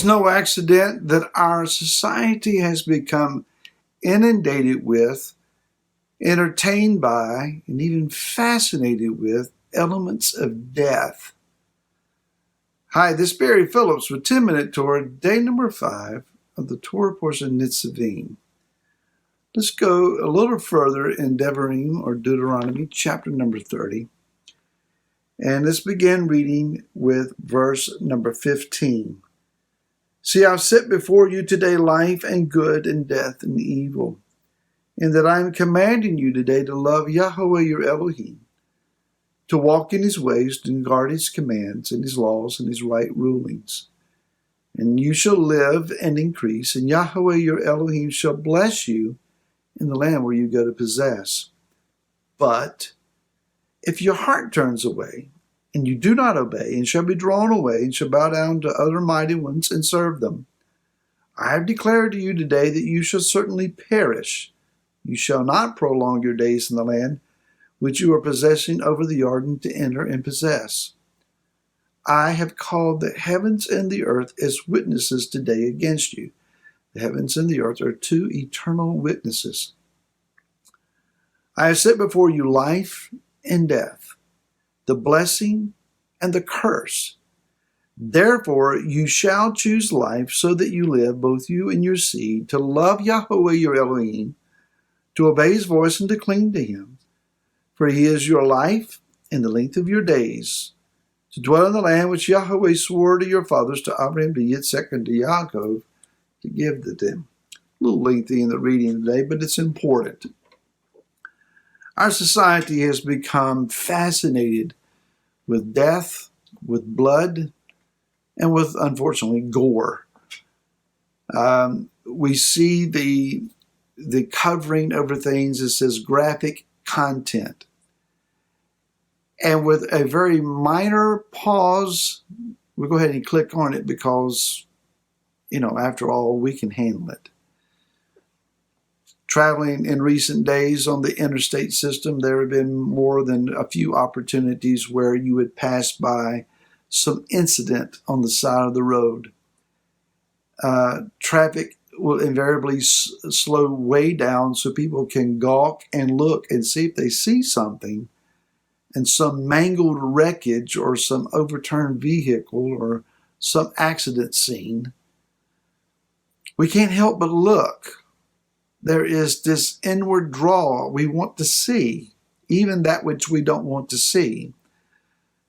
no accident that our society has become inundated with, entertained by, and even fascinated with elements of death. Hi, this is Barry Phillips with 10-Minute Torah, day number 5 of the Torah portion Nitzavim. Let's go a little further in Devarim, or Deuteronomy, chapter number 30. And let's begin reading with verse number 15. See, I've set before you today life and good and death and evil, and that I am commanding you today to love Yahweh your Elohim, to walk in his ways, to guard his commands and his laws and his right rulings. And you shall live and increase, and Yahweh your Elohim shall bless you in the land where you go to possess. But if your heart turns away, and you do not obey, and shall be drawn away, and shall bow down to other mighty ones and serve them, I have declared to you today that you shall certainly perish. You shall not prolong your days in the land which you are possessing over the Jordan to enter and possess. I have called the heavens and the earth as witnesses today against you. The heavens and the earth are two eternal witnesses. I have set before you life and death, the blessing and the curse. Therefore you shall choose life so that you live, both you and your seed, to love Yahweh your Elohim, to obey his voice and to cling to him. For he is your life and the length of your days, to dwell in the land which Yahweh swore to your fathers, to Abraham, to Yitzchak, and to Yaakov, to give to them. A little lengthy in the reading today, but it's important. Our society has become fascinated with death, with blood, and with, unfortunately, gore. We see the covering over things that says graphic content. And with a very minor pause, we'll go ahead and click on it because, after all, we can handle it. Traveling in recent days on the interstate system, there have been more than a few opportunities where you would pass by some incident on the side of the road. Traffic will invariably slow way down so people can gawk and look and see if they see something, and some mangled wreckage or some overturned vehicle or some accident scene. We can't help but look. There is this inward draw. We want to see, even that which we don't want to see.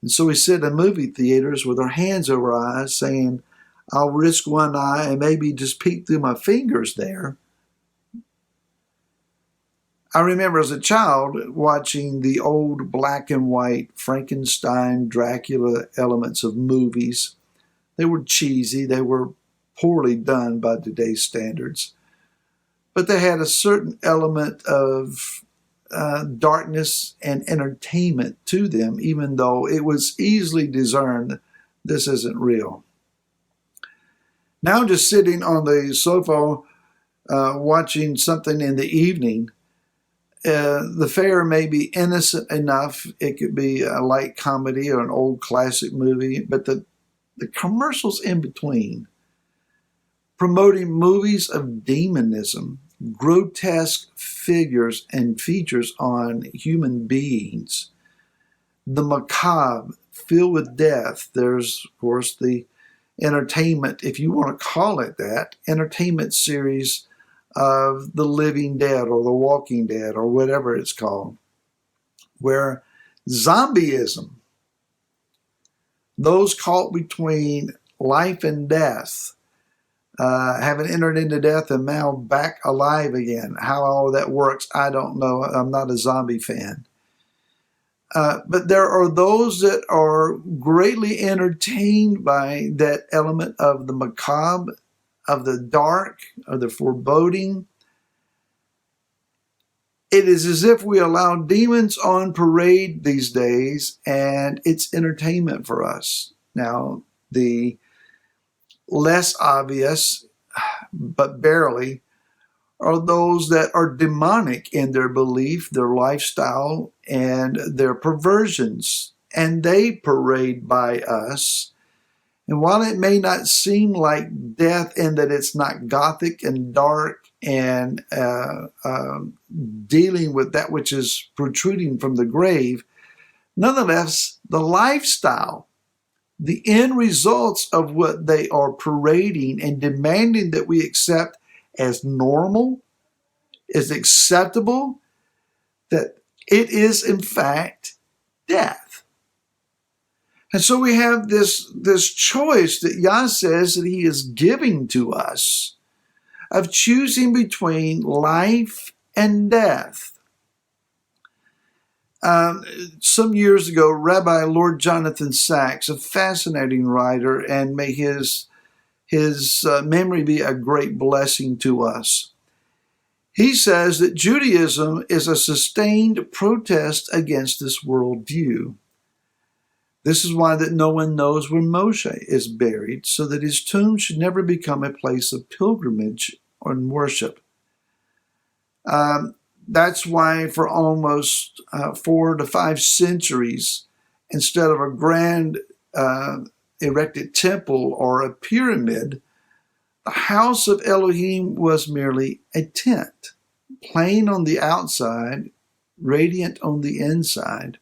And so we sit in movie theaters with our hands over our eyes saying, I'll risk one eye and maybe just peek through my fingers there. I remember as a child watching the old black and white Frankenstein, Dracula elements of movies. They were cheesy. They were poorly done by today's standards. But they had a certain element of darkness and entertainment to them, even though it was easily discerned this isn't real. Now just sitting on the sofa watching something in the evening, the fare may be innocent enough. It could be a light comedy or an old classic movie, but the commercials in between, promoting movies of demonism, grotesque figures and features on human beings, the macabre, filled with death. There's, of course, the entertainment, if you want to call it that, entertainment series of The Living Dead or The Walking Dead or whatever it's called, where zombieism, those caught between life and death, having entered into death and now back alive again. How all that works, I don't know. I'm not a zombie fan. But there are those that are greatly entertained by that element of the macabre, of the dark, of the foreboding. It is as if we allow demons on parade these days, and it's entertainment for us. Now, the less obvious, but barely, are those that are demonic in their belief, their lifestyle, and their perversions. And they parade by us, And while it may not seem like death in that it's not gothic and dark and dealing with that which is protruding from the grave, nonetheless, the lifestyle, the end results of what they are parading and demanding that we accept as normal, as acceptable, that it is in fact death. And so we have this choice that Yah says that he is giving to us of choosing between life and death. Some years ago, Rabbi Lord Jonathan Sacks, a fascinating writer, and may his memory be a great blessing to us. He says that Judaism is a sustained protest against this worldview. This is why that no one knows where Moshe is buried, so that his tomb should never become a place of pilgrimage or worship. That's why for almost 4 to 5 centuries, instead of a grand erected temple or a pyramid, the house of Elohim was merely a tent, plain on the outside, radiant on the inside.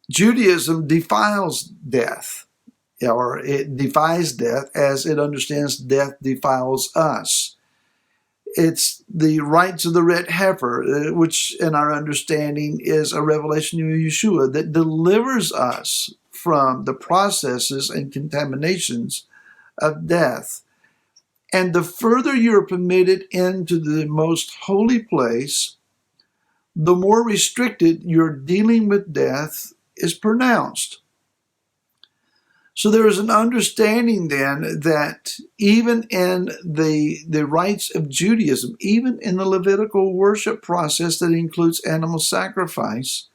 Judaism defiles death, or it defies death as it understands death defiles us. It's the rights of the red heifer, which in our understanding is a revelation of Yeshua that delivers us from the processes and contaminations of death. And the further you're permitted into the most holy place, the more restricted your dealing with death is pronounced. So there is an understanding then that even in the rites of Judaism, even in the Levitical worship process that includes animal sacrifice,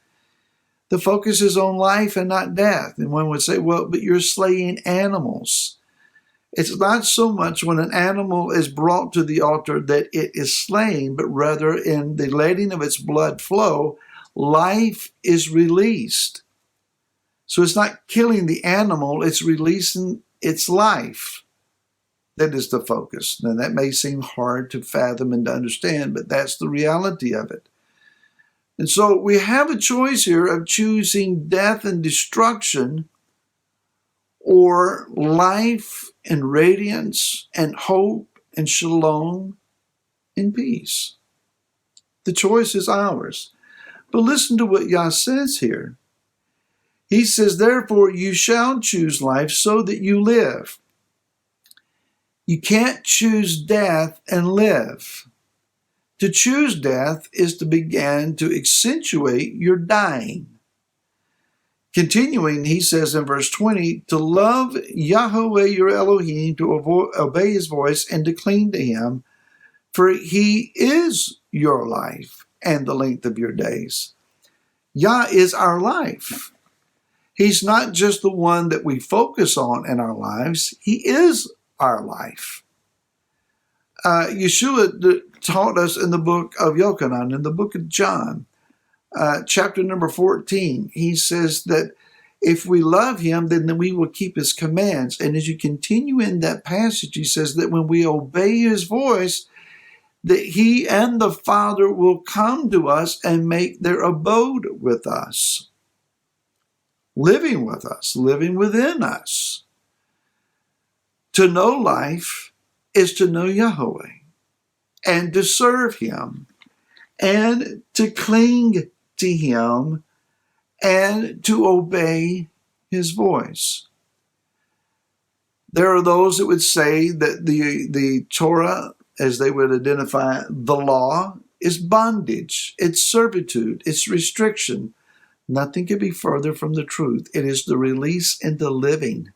the focus is on life and not death. And one would say, well, but you're slaying animals. It's not so much when an animal is brought to the altar that it is slain, but rather in the letting of its blood flow, life is released. So it's not killing the animal, it's releasing its life. That is the focus. Now that may seem hard to fathom and to understand, but that's the reality of it. And so we have a choice here of choosing death and destruction or life and radiance and hope and shalom and peace. The choice is ours. But listen to what Yah says here. He says, therefore, you shall choose life so that you live. You can't choose death and live. To choose death is to begin to accentuate your dying. Continuing, he says in verse 20, to love Yahweh your Elohim, to obey his voice, and to cling to him, for he is your life and the length of your days. Yah is our life. He's not just the one that we focus on in our lives. He is our life. Yeshua taught us in the book of Yochanan, in the book of John, chapter number 14. He says that if we love him, then we will keep his commands. And as you continue in that passage, he says that when we obey his voice, that he and the Father will come to us and make their abode with us. Living with us, living within us. To know life is to know Yahweh and to serve him and to cling to him and to obey his voice. There are those that would say that the Torah, as they would identify the law, is bondage, it's servitude, it's restriction. Nothing could be further from the truth. It is the release into living.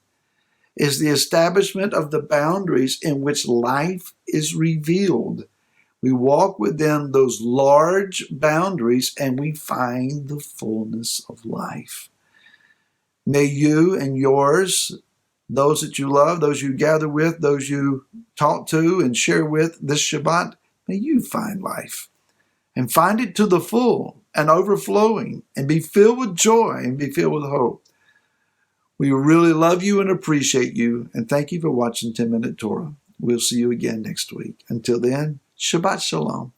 It is the establishment of the boundaries in which life is revealed. We walk within those large boundaries and we find the fullness of life. May you and yours, those that you love, those you gather with, those you talk to and share with this Shabbat, may you find life and find it to the full and overflowing and be filled with joy and be filled with hope. We really love you and appreciate you, and thank you for watching 10 Minute Torah. We'll see you again next week. Until then, Shabbat Shalom.